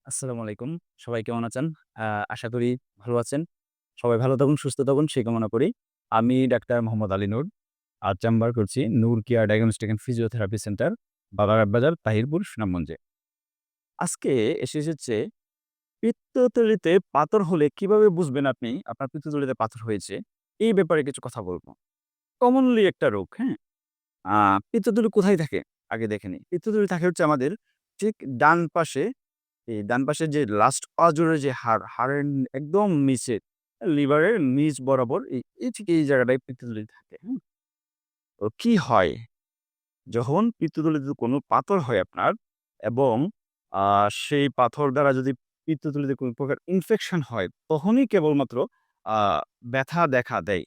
আসসালামু আলাইকুম। সবাই কেমন আছেন? আ আশা করি ভালো আছেন। সবাই ভালো থাকুন, সুস্থ থাকুন সেই কামনা করি। আমি ডাক্তার মোহাম্মদ আলী নূর। চেম্বার করছি Noor care diagnostic and physiotherapy centre, Babaghat Bazar, Tahirpur, সুনামগঞ্জে। আজকে এসেছে পিত্তথলিতে পাথর হলে কিভাবে বুঝবেন আপনি আপনার পিত্তথলিতে পাথর হয়েছে? এই ব্যাপারে কিছু কথা বলব। কমনলি একটা রোগ, হ্যাঁ? আ পিত্তথলি কোথায় থাকে? আগে দেখে নিই। পিত্তথলি থাকে হচ্ছে আমাদের ঠিক ডান পাশে এই ডান পাশের যে লাস্ট পাঁজরের যে হাড়, হাড়ের একদম নিচে লিভারের নিচ বরাবর এই ঠিক এই জায়গাটায় পিত্তথলি থাকে। হুম? তো কি হয়? যখন পিত্তথলিতে কোনো পাথর হয় আপনার এবং আ সেই পাথর দ্বারা যদি পিত্তথলিতে কোনো প্রকার ইনফেকশন হয়, তখনই কেবলমাত্র আ ব্যথা দেখা দেয়।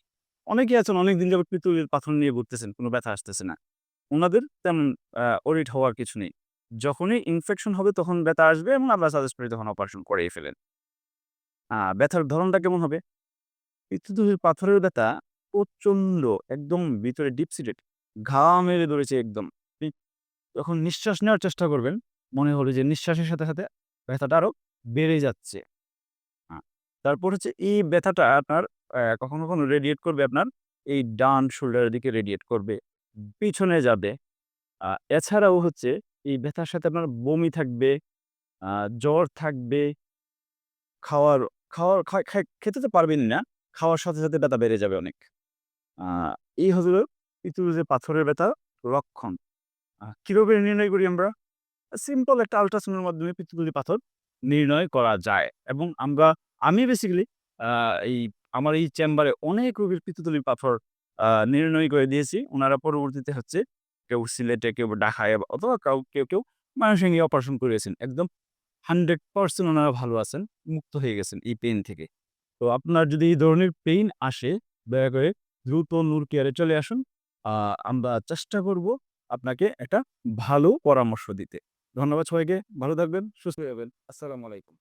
অনেকেই আছেন অনেকদিন যাবৎ পিত্তথলির পাথর নিয়ে ঘুরতেছেন, কোনো ব্যথা আসতেছে না। উনাদের তেমন ওরিড হওয়ার কিছু নেই। যখনই ইনফেকশন হবে তখন ব্যথা আসবে এবং আমরা সাজেস্ট করি তখন অপারেশন করেই ফেলেন। ব্যথার ধরনটা কেমন হবে? পিত্তথলির পাথরের ব্যথা প্রচন্ড একদম ভিতরে ডিপ সিটেড ঘা মেরে ধরেছে একদম। আপনি যখন নিঃশ্বাস নেওয়ার চেষ্টা করবেন, মনে হবে যে নিঃশ্বাসের সাথে ব্যথাটা আরো বেড়ে যাচ্ছে। আ তারপর হচ্ছে এই ব্যথাটা আপনার কখনো রেডিয়েট করবে আপনার এই ডান শোল্ডারের দিকে রেডিয়েট করবে, পিছনে যাবে। আ এছাড়াও হচ্ছে এই ব্যথার সাথে আপনার বমি থাকবে, আ জ্বর থাকবে, খাওয়ার খাওয়ার খায় খায় খেতে তো পারবেনই না। খাওয়ার সাথে ব্যথা বেড়ে যাবে অনেক। আ এই হলো পিত্তথলিতে পাথরের ব্যথার লক্ষণ। কিভাবে নির্ণয় করি আমরা? সিম্পল একটা আল্ট্রাসাউন্ডের মাধ্যমে পিত্তথলির পাথর নির্ণয় করা যায় এবং আমি বেসিক্যালি আ এই আমার এই চেম্বারে অনেক রোগীর পিত্তথলির পাথর নির্ণয় করে দিয়েছি। উনারা পরবর্তীতে হচ্ছে কেউ সিলেটে, কেউ ঢাকায় অথবা কেউ ময়মনসিংহে অপারেশন করিয়েছেন। একদম 100% উনারা ভালো আছেন, মুক্ত হয়ে গেছেন এই পেইন থেকে। তো আপনার যদি এই ধরনের পেইন আসে, দয়া করে দ্রুত নূর কেয়ারে চলে আসুন। আ আমরা চেষ্টা করব আপনাকে একটা ভালো পরামর্শ দিতে। ধন্যবাদ সবাইকে। ভালো থাকবেন, সুস্থ থাকবেন। আসসালামু আলাইকুম।